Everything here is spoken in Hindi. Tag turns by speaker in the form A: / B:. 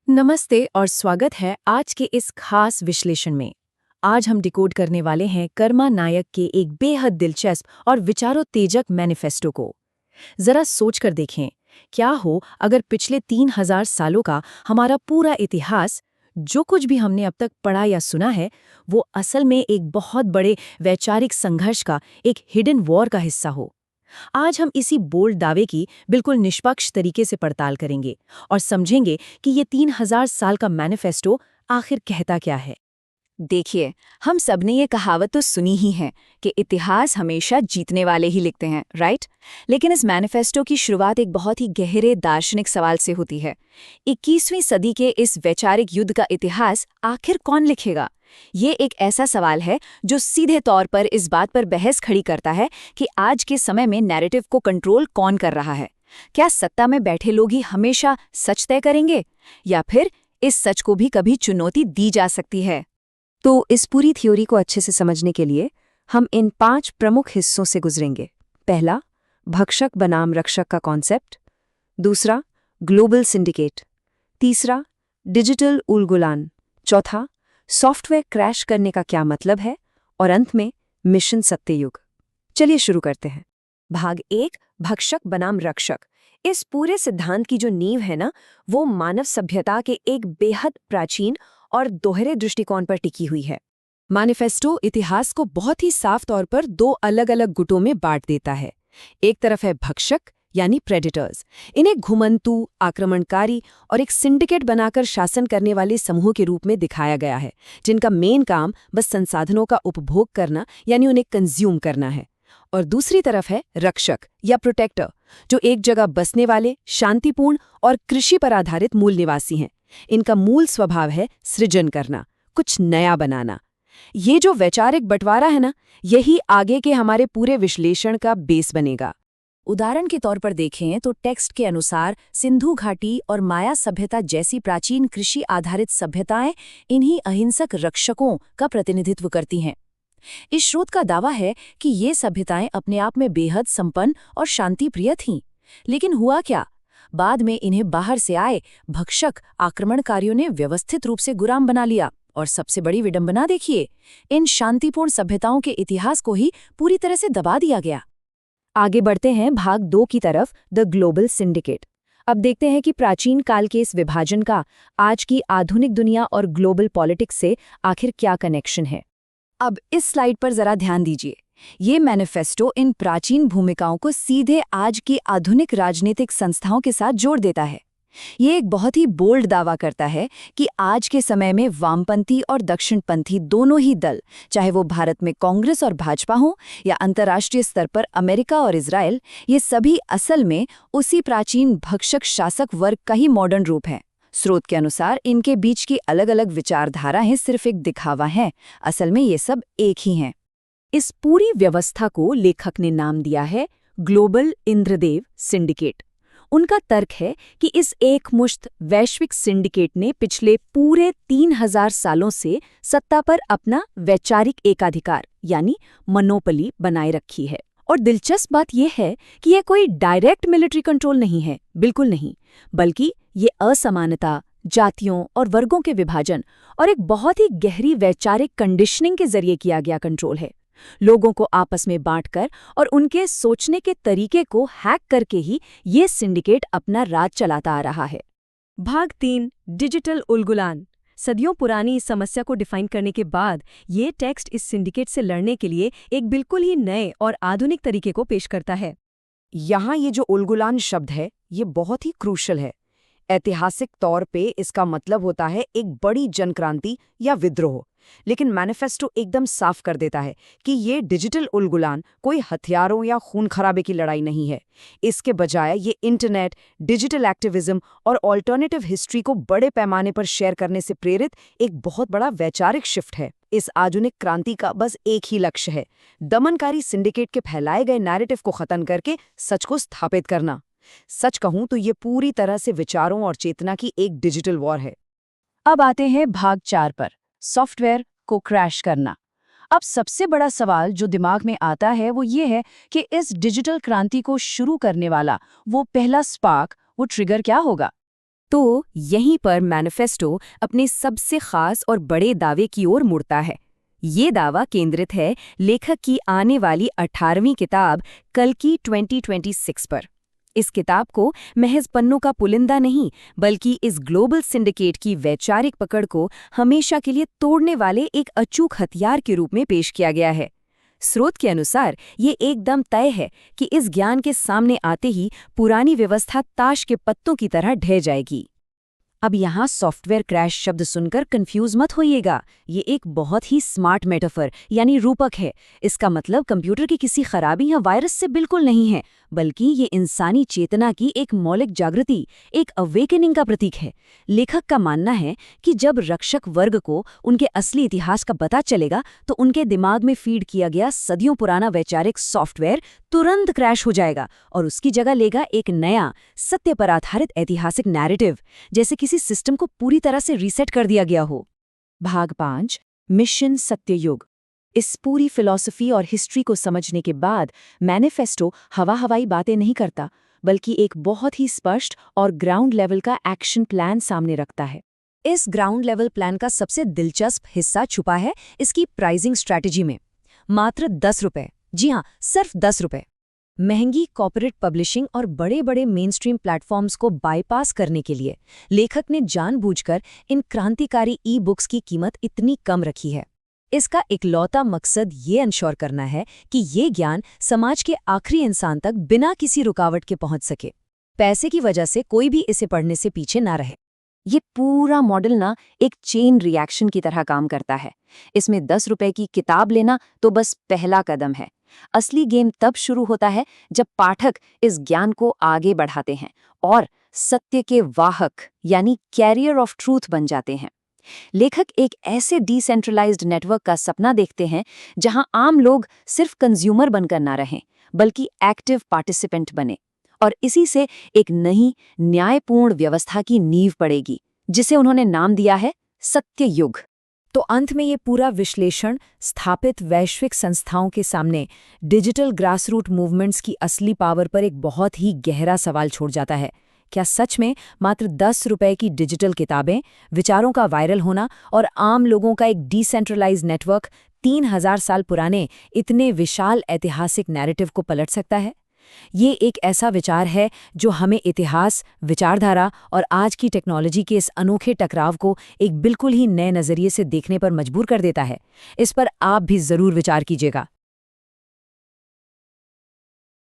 A: नमस्ते और स्वागत है आज के इस खास विश्लेषण में। आज हम डिकोड करने वाले हैं कर्मा नायक के एक बेहद दिलचस्प और विचारोत्तेजक मैनिफेस्टो को। जरा सोचकर देखें, क्या हो अगर पिछले 3000 सालों का हमारा पूरा इतिहास, जो कुछ भी हमने अब तक पढ़ा या सुना है, वो असल में एक बहुत बड़े वैचारिक संघर्ष का, एक हिडन वॉर का हिस्सा हो। आज हम इसी बोल्ड दावे की बिल्कुल निष्पक्ष तरीके से पड़ताल करेंगे और समझेंगे कि ये 3000 साल का मैनिफेस्टो आखिर कहता क्या है।
B: देखिए, हम सबने ये कहावत तो सुनी ही है कि इतिहास हमेशा जीतने वाले ही लिखते हैं, राइट? लेकिन इस मैनिफेस्टो की शुरुआत एक बहुत ही गहरे दार्शनिक सवाल से होती है। 21वीं सदी के इस वैचारिक युद्ध का इतिहास आखिर कौन लिखेगा? ये एक ऐसा सवाल है जो सीधे तौर पर इस बात पर बहस खड़ी करता है कि आज के समय में नैरेटिव को कंट्रोल कौन कर रहा है। क्या सत्ता में बैठे लोग ही हमेशा सच तय करेंगे, या फिर इस सच को भी कभी चुनौती दी जा सकती है? तो इस पूरी थ्योरी को अच्छे से समझने के लिए हम इन 5 प्रमुख हिस्सों से गुजरेंगे। पहला, भक्षक बनाम रक्षक का कॉन्सेप्ट। दूसरा, ग्लोबल सिंडिकेट। तीसरा, डिजिटल उलगुलान। चौथा, सॉफ्टवेयर क्रैश करने का क्या मतलब है। और अंत में, मिशन सत्ययुग। चलिए शुरू करते हैं।
C: भाग 1, भक्षक बनाम रक्षक। इस पूरे सिद्धांत की जो नींव है ना, वो मानव सभ्यता के एक बेहद प्राचीन और दोहरे दृष्टिकोण पर टिकी हुई है।
A: मैनिफेस्टो इतिहास को बहुत ही साफ तौर पर 2 अलग-अलग गुटों में बांट देता है। एक तरफ है भक्षक यानी प्रेडेटर्स। इन्हें घुमंतू, आक्रमणकारी और एक सिंडिकेट बनाकर शासन करने वाले समूह के रूप में दिखाया गया है, जिनका मेन काम बस संसाधनों का उपभोग करना यानी उन्हें कंज्यूम करना है। और दूसरी तरफ है रक्षक या प्रोटेक्टर, जो एक जगह बसने वाले, शांतिपूर्ण और कृषि पर आधारित मूल निवासी हैं। इनका मूल स्वभाव है सृजन करना, कुछ नया बनाना। ये जो वैचारिक बंटवारा है ना, यही आगे के हमारे पूरे विश्लेषण का बेस बनेगा।
B: उदाहरण के तौर पर देखें तो टेक्स्ट के अनुसार सिंधु घाटी और माया सभ्यता जैसी प्राचीन कृषि आधारित सभ्यताएं इन्हीं अहिंसक रक्षकों का प्रतिनिधित्व करती हैं। इस स्रोत का दावा है कि ये सभ्यताएं अपने आप में बेहद संपन्न और शांतिप्रिय थीं। लेकिन हुआ क्या? बाद में इन्हें बाहर से आए भक्षक आक्रमणकारियों ने व्यवस्थित रूप से गुलाम बना लिया। और सबसे बड़ी विडंबना देखिए, इन शांतिपूर्ण सभ्यताओं के इतिहास को ही पूरी तरह से दबा दिया गया।
C: आगे बढ़ते हैं भाग 2 की तरफ, द ग्लोबल सिंडिकेट। अब देखते हैं कि प्राचीन काल के इस विभाजन का आज की आधुनिक दुनिया और ग्लोबल पॉलिटिक्स से आखिर क्या कनेक्शन है।
B: अब इस स्लाइड पर जरा ध्यान दीजिए। ये मैनिफेस्टो इन प्राचीन भूमिकाओं को सीधे आज की आधुनिक राजनीतिक संस्थाओं के साथ जोड़ देता है। ये एक बहुत ही बोल्ड दावा करता है कि आज के समय में वामपंथी और दक्षिणपंथी दोनों ही दल, चाहे वो भारत में कांग्रेस और भाजपा हों या अंतर्राष्ट्रीय स्तर पर अमेरिका और इजराइल, ये सभी असल में उसी प्राचीन भक्षक शासक वर्ग का ही मॉडर्न रूप है। स्रोत के अनुसार इनके बीच की अलग अलग विचारधाराएं सिर्फ एक दिखावा हैं, असल में ये सब एक ही हैं।
C: इस पूरी व्यवस्था को लेखक ने नाम दिया है ग्लोबल इंद्रदेव सिंडिकेट। उनका तर्क है कि इस एकमुश्त वैश्विक सिंडिकेट ने पिछले पूरे 3000 सालों से सत्ता पर अपना वैचारिक एकाधिकार यानी मोनोपोली बनाए रखी है। और दिलचस्प बात यह है कि यह कोई डायरेक्ट मिलिट्री कंट्रोल नहीं है, बिल्कुल नहीं, बल्कि ये असमानता, जातियों और वर्गों के विभाजन और एक बहुत ही गहरी वैचारिक कंडीशनिंग के जरिए किया गया कंट्रोल है। लोगों को आपस में बांटकर और उनके सोचने के तरीके को हैक करके ही ये सिंडिकेट अपना राज चलाता आ रहा है। भाग 3, डिजिटल उलगुलान। सदियों पुरानी इस समस्या को डिफाइन करने के बाद ये टेक्स्ट इस सिंडिकेट से लड़ने के लिए एक बिल्कुल ही नए और आधुनिक तरीके को पेश करता है।
A: यहाँ ये जो उलगुलान शब्द है, ये बहुत ही क्रूशल है। ऐतिहासिक तौर पे इसका मतलब होता है एक बड़ी जनक्रांति या विद्रोह, लेकिन मैनिफेस्टो एकदम साफ कर देता है कि ये डिजिटल उलगुलान कोई हथियारों या खून खराबे की लड़ाई नहीं है। इसके बजाय ये इंटरनेट, डिजिटल एक्टिविज्म और ऑल्टरनेटिव हिस्ट्री को बड़े पैमाने पर शेयर करने से प्रेरित एक बहुत बड़ा वैचारिक शिफ्ट है। इस आधुनिक क्रांति का बस एक ही लक्ष्य है, दमनकारी सिंडिकेट के फैलाए गए नैरेटिव को खत्म करके सच को स्थापित करना। सच कहूं तो ये पूरी तरह से विचारों और चेतना की एक डिजिटल वॉर है।
C: अब आते हैं भाग 4 पर, सॉफ्टवेयर को क्रैश करना। अब सबसे बड़ा सवाल जो दिमाग में आता है वो ये है कि इस डिजिटल क्रांति को शुरू करने वाला वो पहला स्पार्क, वो ट्रिगर क्या होगा। तो यहीं पर मैनिफेस्टो अपने सबसे खास और बड़े दावे की ओर मुड़ता है। ये दावा केंद्रित है लेखक की आने वाली 18वीं किताब कल्कि 2026 पर। इस किताब को महज पन्नों का पुलिंदा नहीं, बल्कि इस ग्लोबल सिंडिकेट की वैचारिक पकड़ को हमेशा के लिए तोड़ने वाले एक अचूक हथियार के रूप में पेश किया गया है। स्रोत के अनुसार ये एकदम तय है कि इस ज्ञान के सामने आते ही पुरानी व्यवस्था ताश के पत्तों की तरह ढह जाएगी। अब यहाँ सॉफ्टवेयर क्रैश शब्द सुनकर कंफ्यूज मत होइएगा। ये एक बहुत ही स्मार्ट मेटाफर यानी रूपक है। इसका मतलब कंप्यूटर की किसी खराबी या वायरस से बिल्कुल नहीं है, बल्कि ये इंसानी चेतना की एक मौलिक जागृति, एक अवेकनिंग का प्रतीक है। लेखक का मानना है कि जब रक्षक वर्ग को उनके असली इतिहास का पता चलेगा तो उनके दिमाग में फीड किया गया सदियों पुराना वैचारिक सॉफ्टवेयर तुरंत क्रैश हो जाएगा और उसकी जगह लेगा एक नया, सत्य पर आधारित ऐतिहासिक नैरेटिव, जैसे किसी सिस्टम को पूरी तरह से रीसेट कर दिया गया हो। भाग 5, मिशन सत्ययुग। इस पूरी फिलॉसफी और हिस्ट्री को समझने के बाद मैनिफेस्टो हवाई बातें नहीं करता, बल्कि एक बहुत ही स्पष्ट और ग्राउंड लेवल का एक्शन प्लान सामने रखता है। इस ग्राउंड लेवल प्लान का सबसे दिलचस्प हिस्सा छुपा है इसकी प्राइसिंग स्ट्रैटेजी में। मात्र 10 रुपये, जी हाँ, सिर्फ 10 रुपये। महंगी कॉर्पोरेट पब्लिशिंग और बड़े बड़े मेनस्ट्रीम प्लेटफॉर्म्स को बाईपास करने के लिए लेखक ने जानबूझकर इन क्रांतिकारी ई बुक्स की कीमत इतनी कम रखी है। इसका इकलौता मकसद ये इंश्योर करना है कि ये ज्ञान समाज के आखिरी इंसान तक बिना किसी रुकावट के पहुंच सके। पैसे की वजह से कोई भी इसे पढ़ने से पीछे ना रहे। ये पूरा मॉडल ना एक चेन रिएक्शन की तरह काम करता है। इसमें 10 रुपए की किताब लेना तो बस पहला कदम है। असली गेम तब शुरू होता है जब पाठक इस ज्ञान को आगे बढ़ाते हैं और सत्य के वाहक यानी कैरियर ऑफ ट्रूथ बन जाते हैं। लेखक एक ऐसे डिसेंट्रलाइज्ड नेटवर्क का सपना देखते हैं जहां आम लोग सिर्फ कंज्यूमर बनकर ना रहें, बल्कि एक्टिव पार्टिसिपेंट बने, और इसी से एक नई न्यायपूर्ण व्यवस्था की नींव पड़ेगी, जिसे उन्होंने नाम दिया है सत्ययुग। तो अंत में ये पूरा विश्लेषण स्थापित वैश्विक संस्थाओं के सामने डिजिटल ग्रासरूट मूवमेंट्स की असली पावर पर एक बहुत ही गहरा सवाल छोड़ जाता है। क्या सच में मात्र 10 रुपए की डिजिटल किताबें, विचारों का वायरल होना और आम लोगों का एक डिसेंट्रलाइज्ड नेटवर्क 3000 साल पुराने इतने विशाल ऐतिहासिक नैरेटिव को पलट सकता है? ये एक ऐसा विचार है जो हमें इतिहास, विचारधारा और आज की टेक्नोलॉजी के इस अनोखे टकराव को एक बिल्कुल ही नए नज़रिए से देखने पर मजबूर कर देता है। इस पर आप भी ज़रूर विचार कीजिएगा।